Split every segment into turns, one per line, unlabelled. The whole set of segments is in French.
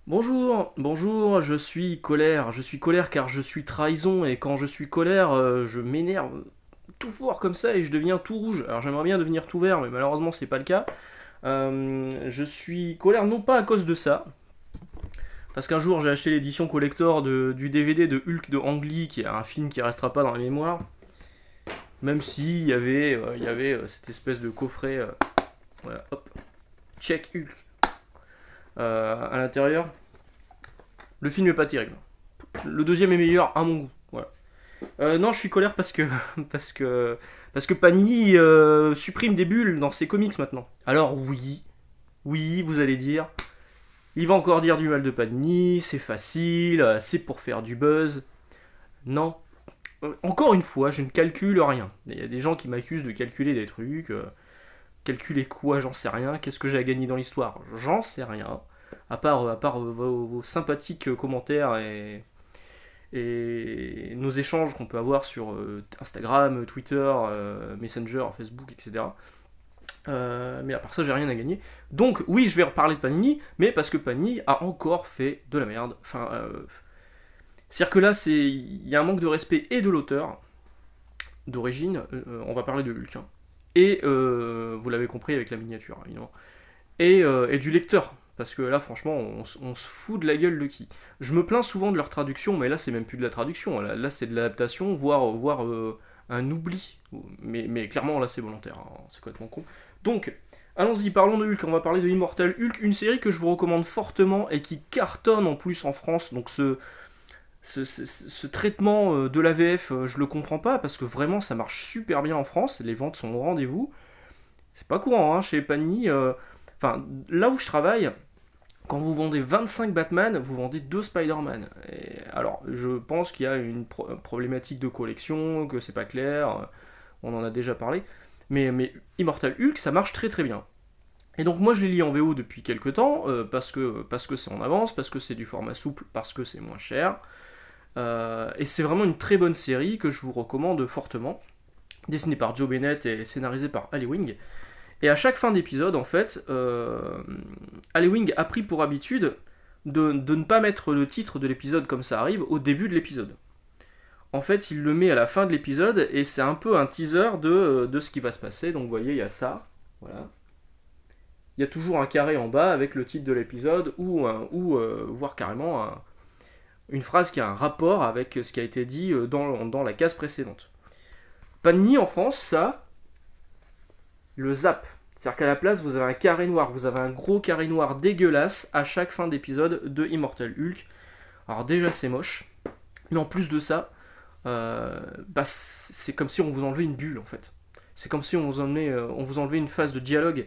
Bonjour, bonjour, je suis colère. Je suis colère car je suis trahison et quand je suis colère, je m'énerve tout fort comme ça et je deviens tout rouge. Alors j'aimerais bien devenir tout vert, mais malheureusement c'est pas le cas. Je suis colère non pas à cause de ça, parce qu'un jour j'ai acheté l'édition collector du DVD de Hulk de Ang Lee, qui est un film qui restera pas dans la mémoire, même si il y avait cette espèce de coffret, voilà, hop, check Hulk à l'intérieur. Le film est pas terrible. Le deuxième est meilleur à mon goût. Voilà. Non, je suis colère parce que parce que parce que Panini supprime des bulles dans ses comics maintenant. Alors oui, oui, vous allez dire, il va encore dire du mal de Panini, c'est facile, c'est pour faire du buzz. Non. Encore une fois, je ne calcule rien. Il y a des gens qui m'accusent de calculer des trucs. Calculer quoi, j'en sais rien. Qu'est-ce que j'ai à gagner dans l'histoire? J'en sais rien. À part vos sympathiques commentaires et nos échanges qu'on peut avoir sur Instagram, Twitter, Messenger, Facebook, etc. Mais à part ça, j'ai rien à gagner. Donc oui, je vais reparler de Panini, mais parce que Panini a encore fait de la merde. Enfin, c'est-à-dire que là, il y a un manque de respect et de l'auteur d'origine. On va parler de Hulk, hein. Et vous l'avez compris avec la miniature, évidemment. Et du lecteur. Parce que là, franchement, on se fout de la gueule de qui. Je me plains souvent de leur traduction, mais là, c'est même plus de la traduction. Là, c'est de l'adaptation, voire un oubli. Mais clairement, là, c'est volontaire. Hein, c'est complètement con. Donc, allons-y, parlons de Hulk. On va parler de Immortal Hulk, une série que je vous recommande fortement et qui cartonne en plus en France. Donc, ce traitement de l'AVF, je le comprends pas parce que vraiment, ça marche super bien en France. Les ventes sont au rendez-vous. C'est pas courant, hein, chez Panini. Enfin, là où je travaille, quand vous vendez 25 Batman, vous vendez 2 Spider-Man. Alors, je pense qu'il y a une problématique de collection, que c'est pas clair, on en a déjà parlé. Mais Immortal Hulk, ça marche très très bien. Et donc moi je les lis en VO depuis quelques temps, parce que c'est en avance, parce que c'est du format souple, parce que c'est moins cher. Et c'est vraiment une très bonne série que je vous recommande fortement. Dessinée par Joe Bennett et scénarisée par Ali Wing. Et à chaque fin d'épisode, en fait, Halloween a pris pour habitude de ne pas mettre le titre de l'épisode comme ça arrive au début de l'épisode. En fait, il le met à la fin de l'épisode et c'est un peu un teaser de ce qui va se passer. Donc vous voyez, il y a ça. Voilà. Il y a toujours un carré en bas avec le titre de l'épisode ou voire carrément une phrase qui a un rapport avec ce qui a été dit dans la case précédente. Panini en France, ça, le zap. C'est-à-dire qu'à la place, vous avez un carré noir, vous avez un gros carré noir dégueulasse à chaque fin d'épisode de Immortal Hulk. Alors déjà c'est moche, mais en plus de ça, c'est comme si on vous enlevait une bulle en fait. C'est comme si on vous enlevait une phase de dialogue.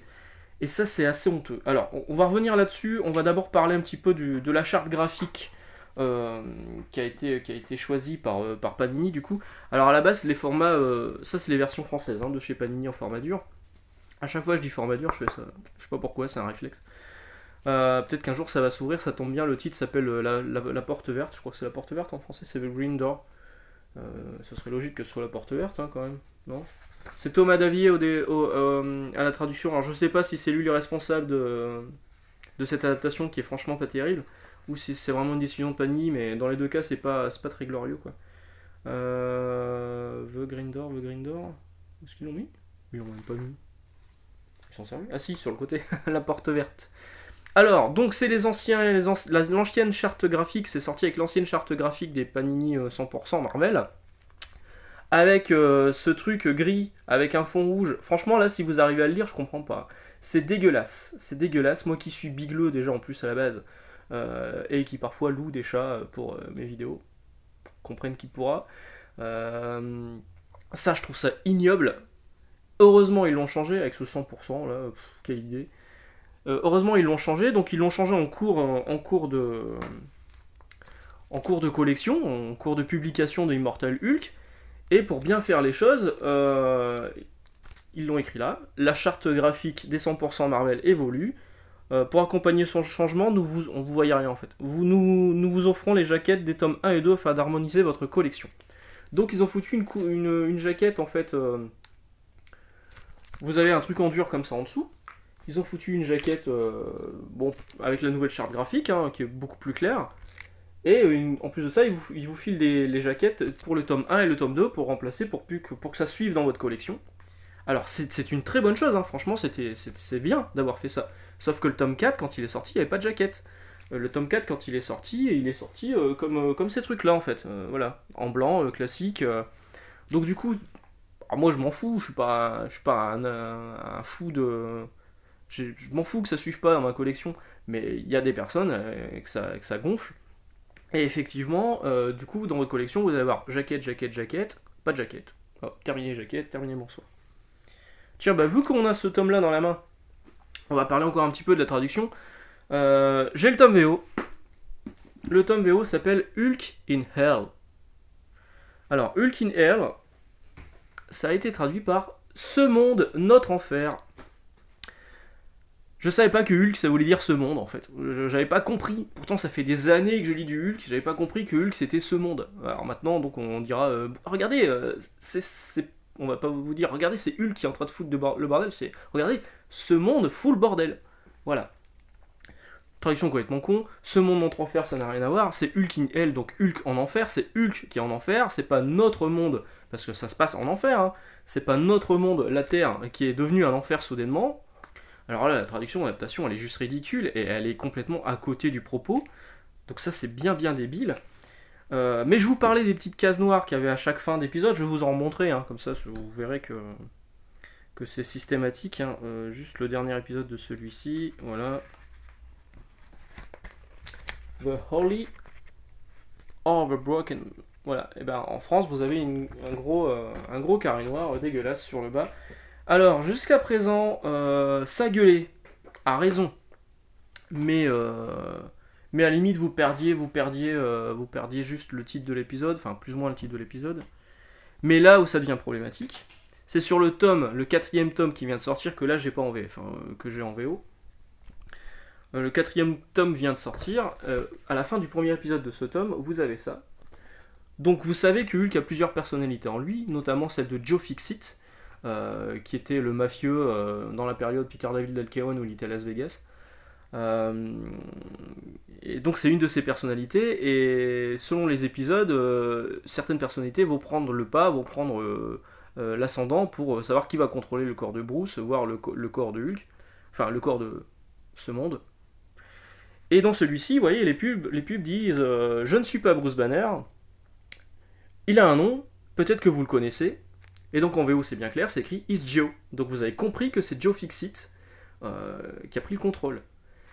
Et ça c'est assez honteux. Alors on va revenir là-dessus, on va d'abord parler un petit peu de la charte graphique qui a été choisie par Panini du coup. Alors à la base les formats, ça c'est les versions françaises hein, de chez Panini en format dur. À chaque fois je dis format dur, je fais ça. Je sais pas pourquoi, c'est un réflexe. Peut-être qu'un jour ça va s'ouvrir, ça tombe bien, le titre s'appelle la porte verte, je crois que c'est la porte verte en français, c'est The Green Door. Ce serait logique que ce soit la porte verte hein, quand même, non? C'est Thomas Davier à la traduction, alors je sais pas si c'est lui le responsable de cette adaptation qui est franchement pas terrible, ou si c'est vraiment une décision de Panini, mais dans les deux cas c'est pas très glorieux quoi. The Green Door, où est-ce qu'ils l'ont mis? Ils l'ont même pas mis. Ils sont sérieux? Ah si, sur le côté, la porte verte. Alors, donc c'est l'ancienne charte graphique, c'est sorti avec l'ancienne charte graphique des Panini 100% Marvel, avec ce truc gris, avec un fond rouge. Franchement, là, si vous arrivez à le lire, je comprends pas. C'est dégueulasse. Moi qui suis bigleux déjà en plus à la base, et qui parfois loue des chats pour mes vidéos, comprenne qui pourra. Ça, je trouve ça ignoble. Heureusement, ils l'ont changé avec ce 100%, là, quelle idée. Heureusement, ils l'ont changé, donc ils l'ont changé en cours de collection, en cours de publication de Immortal Hulk. Et pour bien faire les choses, ils l'ont écrit là. La charte graphique des 100% Marvel évolue. Pour accompagner son changement, on vous voyez rien en fait. Nous vous offrons les jaquettes des tomes 1 et 2 afin d'harmoniser votre collection. Donc ils ont foutu une jaquette en fait. Vous avez un truc en dur comme ça en dessous. Ils ont foutu une jaquette, bon, avec la nouvelle charte graphique, hein, qui est beaucoup plus claire. Et en plus de ça, ils vous filent les jaquettes pour le tome 1 et le tome 2 pour remplacer, pour que ça suive dans votre collection. Alors c'est une très bonne chose, hein. Franchement c'est bien d'avoir fait ça. Sauf que le tome 4, quand il est sorti, il n'y avait pas de jaquette. Le tome 4, quand il est sorti comme ces trucs-là en fait. Voilà, en blanc, classique. Donc du coup, alors moi je m'en fous, je suis pas un fou de... Je m'en fous que ça suive pas dans ma collection, mais il y a des personnes que ça gonfle. Et effectivement, du coup, dans votre collection, vous allez avoir jaquette, jaquette, jaquette, pas de jaquette. Oh, terminé jaquette, terminé morceau. Tiens, bah vu qu'on a ce tome-là dans la main, on va parler encore un petit peu de la traduction. J'ai le tome VO. Le tome VO s'appelle Hulk in Hell. Alors, Hulk in Hell, ça a été traduit par Ce monde, notre enfer. Je savais pas que Hulk ça voulait dire ce monde en fait. J'avais pas compris. Pourtant ça fait des années que je lis du Hulk, j'avais pas compris que Hulk c'était ce monde. Alors maintenant donc on dira regardez on va pas vous dire regardez c'est Hulk qui est en train de foutre le bordel, c'est regardez ce monde fout le bordel. Voilà. Traduction complètement con. Ce monde notre enfer ça n'a rien à voir. C'est Hulk in Hell donc Hulk en enfer. C'est Hulk qui est en enfer. C'est pas notre monde parce que ça se passe en enfer. Hein. C'est pas notre monde la Terre qui est devenu un enfer soudainement. Alors là, la traduction, l'adaptation, elle est juste ridicule et elle est complètement à côté du propos. Donc ça, c'est bien débile. Mais je vous parlais des petites cases noires qu'il y avait à chaque fin d'épisode. Je vais vous en montrer, hein, comme ça, vous verrez que c'est systématique. Hein. Juste le dernier épisode de celui-ci, voilà. The Holy or the Broken. Voilà. Et ben en France, vous avez un gros carré noir dégueulasse sur le bas. Alors, jusqu'à présent, ça gueulait, à raison, mais à la limite, vous perdiez juste le titre de l'épisode, enfin plus ou moins le titre de l'épisode. Mais là où ça devient problématique, c'est sur le 4ème tome qui vient de sortir, que là j'ai pas en VF, hein, que j'ai en VO. Le 4ème tome vient de sortir, à la fin du premier épisode de ce tome, vous avez ça. Donc vous savez que Hulk a plusieurs personnalités en lui, notamment celle de Joe Fixit, qui était le mafieux dans la période Peter David Del Caron où il était à Las Vegas. Et donc c'est une de ses personnalités, et selon les épisodes, certaines personnalités vont prendre le pas, vont prendre l'ascendant pour savoir qui va contrôler le corps de Bruce, voire le corps de Hulk, enfin le corps de ce monde. Et dans celui-ci, vous voyez, les pubs disent je ne suis pas Bruce Banner, il a un nom, peut-être que vous le connaissez. Et donc en VO c'est bien clair, c'est écrit It's Joe. Donc vous avez compris que c'est Joe Fixit qui a pris le contrôle.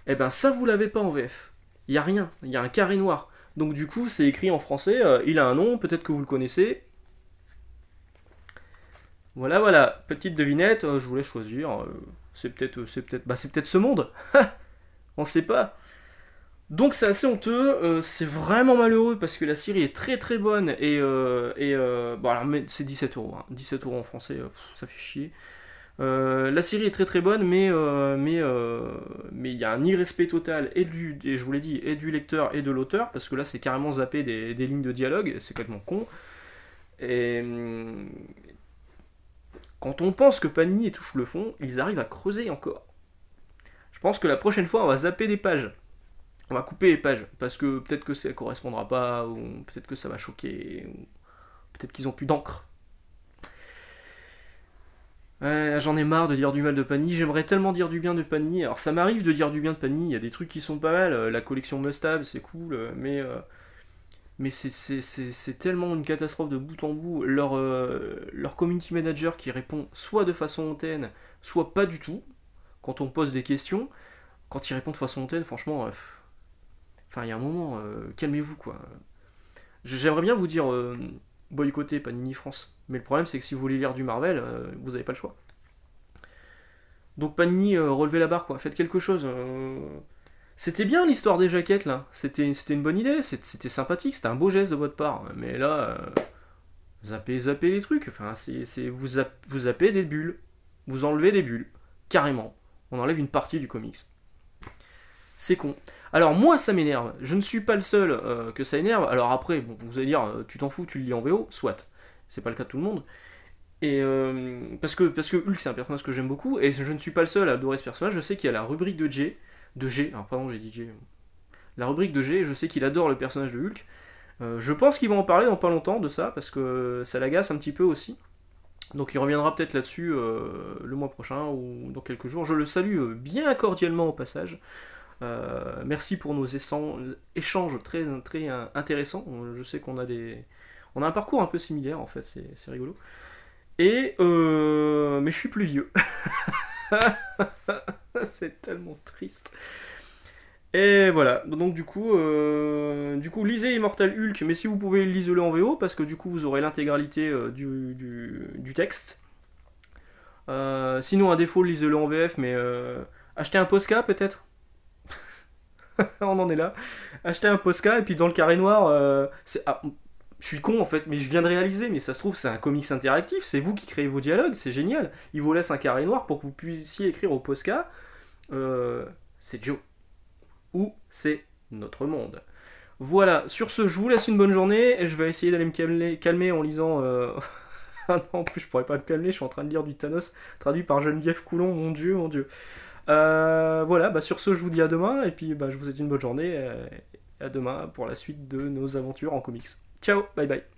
Et ben ça vous l'avez pas en VF. Il y a rien, il y a un carré noir. Donc du coup c'est écrit en français, il a un nom, peut-être que vous le connaissez. Voilà, petite devinette, je voulais choisir. C'est peut-être ce monde. On sait pas. Donc c'est assez honteux, c'est vraiment malheureux parce que la série est très très bonne bon alors c'est 17€, hein. 17€ en français, ça fait chier. La série est très très bonne, mais il y a un irrespect total et je vous l'ai dit, et du lecteur et de l'auteur, parce que là c'est carrément zappé des lignes de dialogue, c'est complètement con. Et quand on pense que Panini touche le fond, ils arrivent à creuser encore. Je pense que la prochaine fois on va zapper des pages. On va couper les pages, parce que peut-être que ça correspondra pas, ou peut-être que ça va choquer, ou peut-être qu'ils ont plus d'encre. Ouais, j'en ai marre de dire du mal de Panini, j'aimerais tellement dire du bien de Panini. Alors ça m'arrive de dire du bien de Panini, il y a des trucs qui sont pas mal, la collection Must-Have c'est cool, mais c'est tellement une catastrophe de bout en bout. Leur community manager qui répond soit de façon hautaine, soit pas du tout, quand on pose des questions. Quand il répond de façon hautaine, franchement... Enfin, il y a un moment, calmez-vous quoi. J'aimerais bien vous dire boycotter Panini France, mais le problème c'est que si vous voulez lire du Marvel, vous n'avez pas le choix. Donc Panini, relevez la barre quoi, faites quelque chose. C'était bien l'histoire des jaquettes là, c'était une bonne idée, c'était sympathique, c'était un beau geste de votre part, mais là, zappez les trucs, enfin, vous zappez des bulles, vous enlevez des bulles, carrément. On enlève une partie du comics. C'est con. Alors moi ça m'énerve, je ne suis pas le seul que ça énerve, alors après, bon, vous allez dire, tu t'en fous, tu le lis en VO, soit, c'est pas le cas de tout le monde, Et parce que Hulk c'est un personnage que j'aime beaucoup, et je ne suis pas le seul à adorer ce personnage, je sais qu'il y a la rubrique de G, alors pardon j'ai dit G, la rubrique de G, je sais qu'il adore le personnage de Hulk. Je pense qu'ils vont en parler dans pas longtemps de ça, parce que ça l'agace un petit peu aussi. Donc il reviendra peut-être là-dessus le mois prochain ou dans quelques jours. Je le salue bien cordialement au passage. Merci pour nos échanges très, très intéressants. Je sais on a un parcours un peu similaire en fait, c'est rigolo. Mais je suis plus vieux. C'est tellement triste. Et voilà, donc du coup, lisez Immortal Hulk, mais si vous pouvez, lisez-le en VO, parce que du coup, vous aurez l'intégralité du texte. Sinon, à défaut, lisez-le en VF, mais achetez un Posca peut-être. On en est là. Achetez un Posca, et puis dans le carré noir, je suis con en fait, mais je viens de réaliser, mais ça se trouve, c'est un comics interactif, c'est vous qui créez vos dialogues, c'est génial. Il vous laisse un carré noir pour que vous puissiez écrire au Posca. C'est Joe. Ou c'est notre monde. Voilà, sur ce, je vous laisse une bonne journée, et je vais essayer d'aller me calmer en lisant... Ah non, en plus, je pourrais pas me calmer, je suis en train de lire du Thanos, traduit par Geneviève Coulon, mon dieu, mon dieu. Voilà, bah sur ce, je vous dis à demain, et puis bah, je vous souhaite une bonne journée, et à demain pour la suite de nos aventures en comics. Ciao, bye bye.